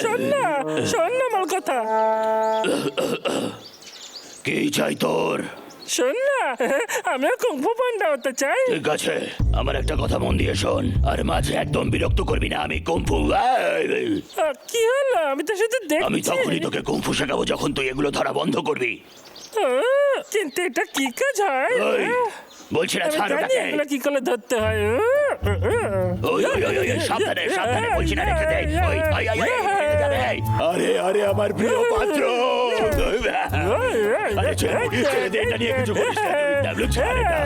শোন না আমার কথা। কি চাই তোর? শোন না, আমিও কুংফু পান্ডা হতে চাই। ঠিক আছে, আমার একটা কথা মন দিয়ে শোন, আর মাঝে একদম বিরক্ত করবি না। আমি কুংফু। কি হলো? আমি তো শুধু আমি দেখছি। তখনই তোকে কুংফু শেখাবো যখন তুই এগুলো ধরা বন্ধ করবি। কিন্তু এটা কি কাজ হয়? ওই, বলছি না, আমি ছাড় জানি ওটাকে। এগুলো কি করে ধরতে হয়। ওই ওই ওই ওই, সাবধানে সাবধানে, বলছি না, রেখে দে। ওই ওই ওই, ভেঙে যাবে। আরে আরে, আমার প্রিয় পাত্র। আরে ছেড়ে দে, এটা নিয়ে কিছু করিস না। ডাবলু, ছেড়ে না।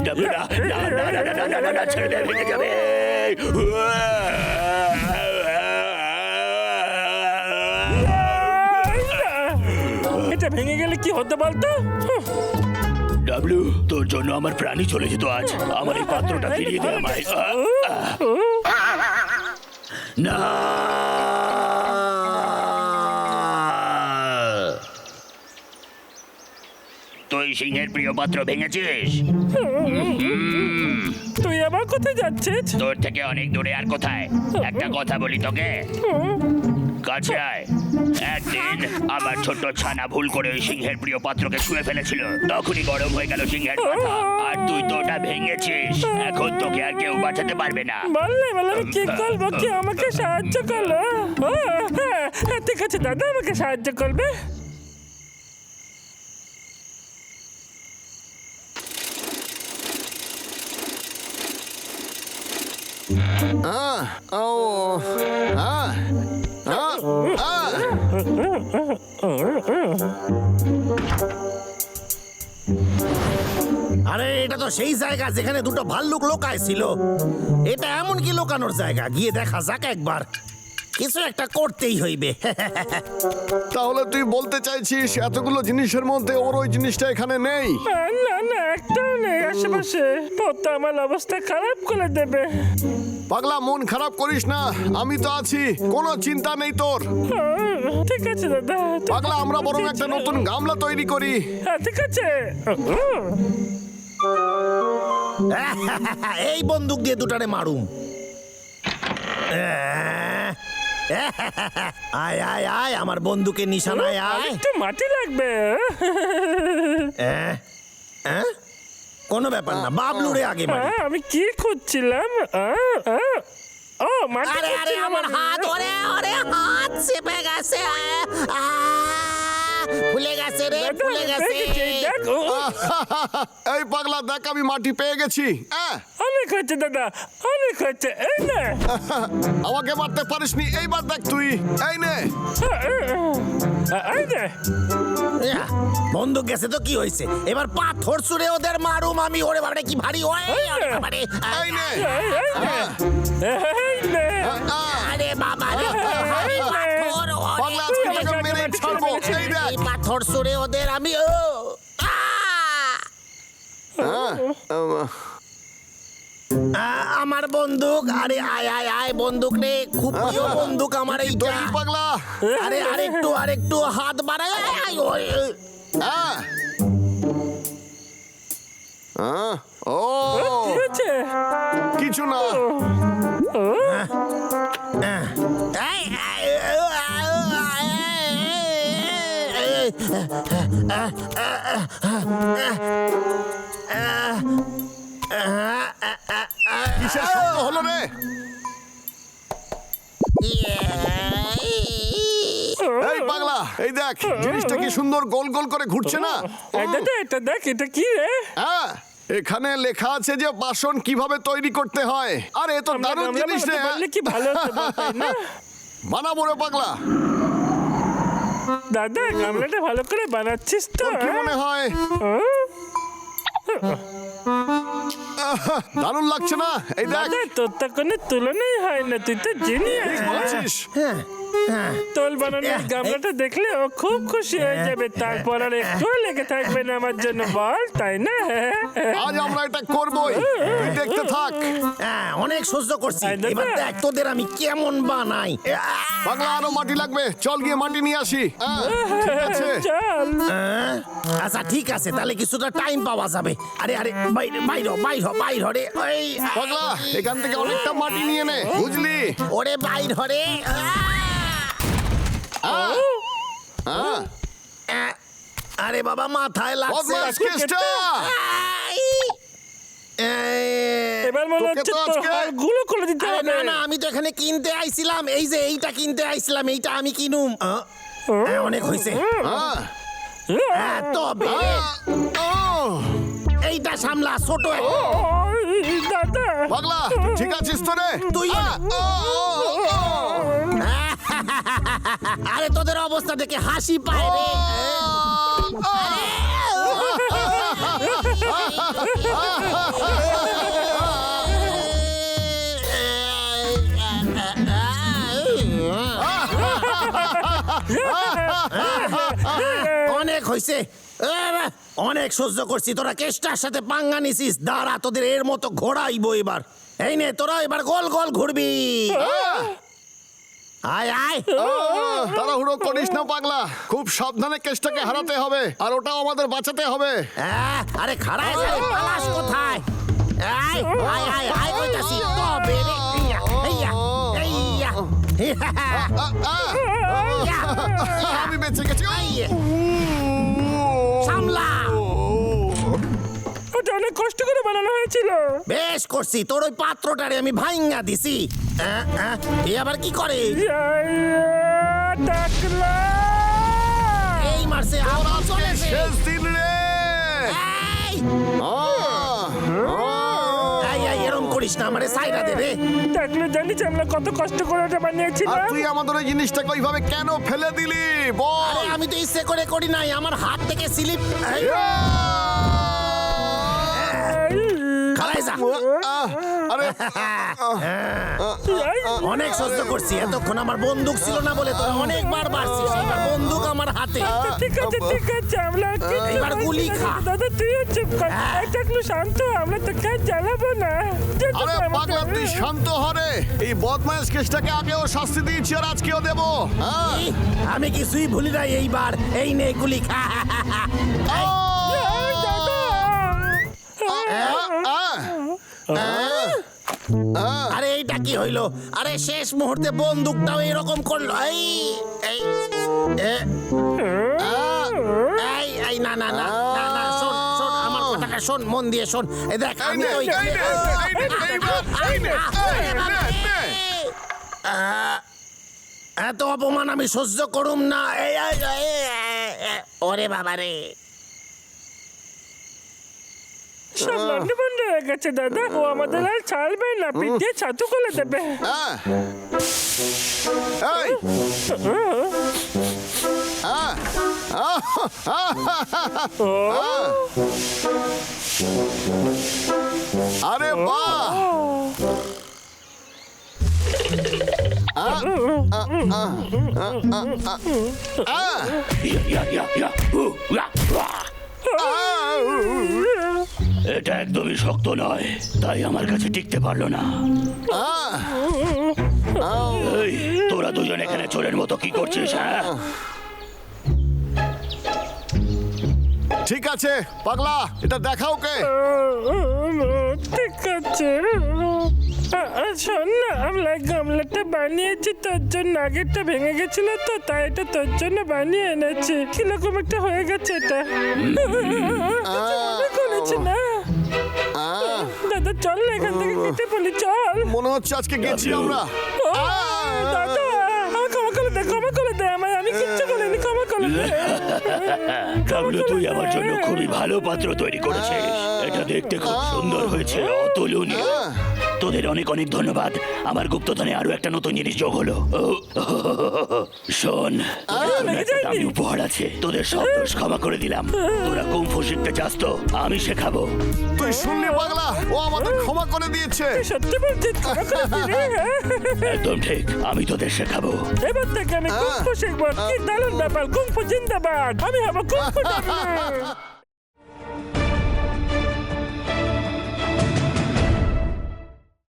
ডাবলু, না না না না না না না না, ছেড়ে দে, ভেঙে যাবে। এটা ভেঙে গেলে কি হতে বলতো? ডাবলু, তোর জন্য আমার প্রাণী চলে যেত আজ। আমার এই পাত্রটা ফিরিয়ে দে আমায়। না, তুই সিংহের প্রিয় পাত্র ভেঙেছিস। তুই আবার কোথায় যাচ্ছিস? তোর থেকে অনেক দূরে। আর কোথায়? একটা কথা বলি তোকে, কাছে আয়। একদিন আমার ছোট্ট ছানা ভুল করে ওই সিংহের প্রিয় পাত্রকে ছুঁয়ে ফেলেছিল। তখনই গরম হয়ে গেল সিংহের মাথা, আর তুই তো ওটা ভেঙেছিস। এখন তোকে আর কেউ বাঁচাতে পারবে না। বললে আমি কি করবো? কি আমাকে সাহায্য করলো? ঠিক আছে দাদা, আমাকে সাহায্য করবে? আরে এটা তো সেই জায়গা যেখানে দুটো ভাল্লুক লোকায় ছিল। এটা এমন কি লোকানোর জায়গা? গিয়ে দেখা যাক একবার। কিছু একটা করতেই হইবে। তাহলে তুই বলতে চাইছিস এতগুলো জিনিসের মধ্যে ওর ওই জিনিসটা এখানে নেই? না না, একটাও নেই আশেপাশে। ও তো আমার অবস্থা খারাপ করে দেবে। পাগলা, মন খারাপ করিস না, আমি তো আছি, কোনো চিন্তা নেই তোর। ঠিক আছে দাদা। পাগলা, আমরা বরং একটা নতুন গামলা তৈরি করি। ঠিক আছে। এই বন্দুক দিয়ে দুটারে মারুম। আয় আয় আয়, আমার বন্দুকের নিশানায় আয়। একটু মাটি লাগবে। কোনো ব্যাপার না, বাবলুরে আগে মারি। আমি কি খুঁজছিলাম? ও মাটি। আরে আরে, আমার হাত, ওরে ওরে, হাত চেপে গেছে। ফুলে গেছে রে, ফুলে গেছে। এই পাগলা, দেখ আমি মাটি পেয়ে গেছি। অনেক হচ্ছে দাদা, অনেক হচ্ছে। এই নে। আমাকে মারতে পারিসনি, এইবার দেখ তুই। এই নে। এই নে। বন্দুক গেছে তো কি হয়েছে? এবার পাথর ছুঁড়ে ওদের মারুম আমি। ওরে বাবারে, কি ভারী হয়! ওরে বাবারে, এই নে। এই নে। আরে বাবা রে, পাথর! পাগলা, আজকে তোকে মেরে ছাড়বো। এই দেখ। এই পাথর ছুঁড়ে ওদের আমি। আমার বন্দুক। আরে আয় আয় আয়, বন্দুক রে, খুব প্রিয় বন্দুক আমার এইটা। তুই পাগলা। আরে আরেকটু হাত বাড়ায়। আয়, ওই। ও, কি হচ্ছে? কিছু না। কিসের শব্দ হলো রে? এই পাগলা, এই দেখ, জিনিসটা কি সুন্দর গোল গোল করে ঘুরছে না? দাদা, এটা দেখ, এটা কি রে? হ্যাঁ, এখানে লেখা আছে যে বাসন কিভাবে তৈরি করতে হয়। আরে এ তো দারুণ জিনিস রে। বললে কি ভালো হতো, তাই না? বানাবো রে পাগলা। দাদা, গামলাটা ভালো করে বানাচ্ছিস তো? তোর কি মনে হয়? দারুণ লাগছে না? এই দেখ। দাদা, তোর তো কোনো তুলনাই হয় না, তুই তো জিনিয়াস। ঠিক বলছিস। তোল বানানোর গামলাটা দেখলে ও খুব খুশি হয়ে যাবে, তারপর আর একটু লেগে থাকবে না আমার জন্য, বল তাই না? আজ আমরা এটা করবই, তুই দেখতে থাক। হ্যাঁ, অনেক সহ্য করছি, এই দেখো। এবার দেখ তোদের আমি কেমন বানাই। পাগলা আরো মাটি লাগবে, চল গিয়ে মাটি নিয়ে আসি। ঠিক আছে চল। আচ্ছা ঠিক আছে, তাহলে কিছুটা টাইম পাওয়া যাবে। আরে আরে বাইরে বাইর হ, বাইর হ, বাইর হ রে। ওই পাগলা এখান থেকে অনেকটা মাটি নিয়ে নে, বুঝলি? ওরে বাইর হ রে। আরে বাবা মাথায় লাগছে। বদমাস কেসটা। এবার মনে তোকে হচ্ছে তো তোর আজকে- হাড়গুলো খুলে দিতে আরে হবে। না না, আমি তো এখানে কিনতে আইছিলাম, এই যে এইটা কিনতে আইছিলাম, এইটা আমি কিনুম। অনেক হয়েছে। তবে এইটা সামলা, ছোট একটা। ওই, দাদা পাগলা ঠিক আছিস তো রে? তুই আরে তোদের অবস্থা দেখে হাসি পায় রে। অনেক হয়েছে, অনেক সহ্য করছি। তোরা কেষ্টার সাথে পাঙ্গা নিছিস, দাঁড়া তোদের এর মতো ঘোড়াইবো এবার। এই নে তোরা এবার গোল গোল ঘুরবি। আয় আয়। তাড়াহুড়ো করিস না পাগলা, খুব সাবধানে কেসটাকে হারাতে হবে, আর ওটাও আমাদের বাঁচাতে হবে। আরে খাড়ায় যাবে, পালাস কোথায়? আয় আয় আয় আয় কইতাছি তবে রে। ইয়া, ইয়া, ইয়া। আমি বেঁচে গেছি। ইয়া, সামলা। ওটা অনেক কষ্ট করে বানানো হয়েছিল। বেশ করছি, তোর ওই পাত্রটারে আমি ভাইঙ্গা দিছি। এ আবার কি করে? টাকলা এই মারছে, আবার চলেছে। শেষ দিন রে। এই, এই, এই, এরম করিস না, আমারে সাইরা দে রে। টাকলা, জানিস আমরা কত কষ্ট করে ওটা আর বানিয়েছিলাম? তুই আমাদের ওই জিনিসটাকে ওইভাবে কেন ফেলে দিলি বল? আরে আমি তো ইচ্ছে করে করি নাই, আমার হাত থেকে স্লিপ। খালাই যা। আরে অনেক সহ্য করছি, এতক্ষণ আমার বন্দুক ছিল না বলে তোরা অনেকবার মারছিস, এবার বন্দুক আমার হাতে। ঠিক আছে ঠিক আছে, আমরা কিচ্ছু এবার গুলি বলছি না। খা। দাদা তুইও চুপ কর, টাকলু শান্ত, আমরা তোকে আর জ্বালাবো না। দে তো আরে আমাকে। পাগলা তুই শান্ত হরে, এই বদমাইশ কেসটাকে আগেও শাস্তি দিয়েছি আর আজকেও দেবো। আমি কিছুই ভুলি নাই এইবার। এই নে গুলি খা। এই দাদা। আরে এইটা কি হইলো? আরে শেষ মুহূর্তে বন্দুকটাও এরকম করলো। এই এই এ, এই এই না না না না না, শোন শোন আমার কথাটা শোন, মন দিয়ে শোন। এই দেখ আমি তো ওইখানে- এত অপমান আমি সহ্য করুম না। এই, এই, এই, এই, ওরে বাবা রে। সব লন্ডে বন্ধ হয়ে গেছে দাদা, ও আমাদের আর ছাড়বে না, পিঠে ছাতু করে দেবে। আরে বাহ, এটা একদমই শক্ত নয়, তাই আমার কাছে টিকতে পারলো না। এই, তোরা দুজন এখানে চোরের মতো কি করছিস? হ্যাঁ, ঠিক আছে পাগলা, এটা দেখা ওকে। ঠিক আছে। শোন না, আমরা গামলাটা বানিয়েছি তোর জন্য, আগেরটা ভেঙে গেছিল তো, তাই এটা তোর জন্য বানিয়ে এনেছি। কিরকম একটা হয়ে গেছে এটা, কিছু মনে করেছি না। দাদা চল না এখান থেকে, কেটে বলি চল। মনে হচ্ছে আজকে গেছি আমরা। ও, দাদা আমার ক্ষমা করে দে, ক্ষমা করে দে আমায়, আমি কিচ্ছু করিনি, ক্ষমা করে দে। কাবলু তুই আমার জন্য খুবই ভালো পাত্র তৈরি করেছিস, এটা দেখতে খুব সুন্দর হয়েছে, অতুলনীয়। তোদের অনেক অনেক ধন্যবাদ। আমার গুপ্তধনে আরো একটা নতুন জিনিস যোগ হলো। শোন, তোদের একটা দামি উপহার আছে। তোদের সব দোষ ক্ষমা করে দিলাম। তোরা কুম্ফু শিখতে চাস তো? আমি শেখাবো। তুই শুনলি পাগলা, ও আমাদের ক্ষমা করে দিয়েছে। সত্যি বলছিস? ক্ষমা করে দিলে, হ্যাঁ? একদম ঠিক, আমি তোদের শেখাবো। এবার থেকে আমি কুম্ফু শিখবো। কি দারুণ ব্যাপার! কুম্ফু জিন্দাবাদ! আমি হবো কুম্ফু ডাক্তার।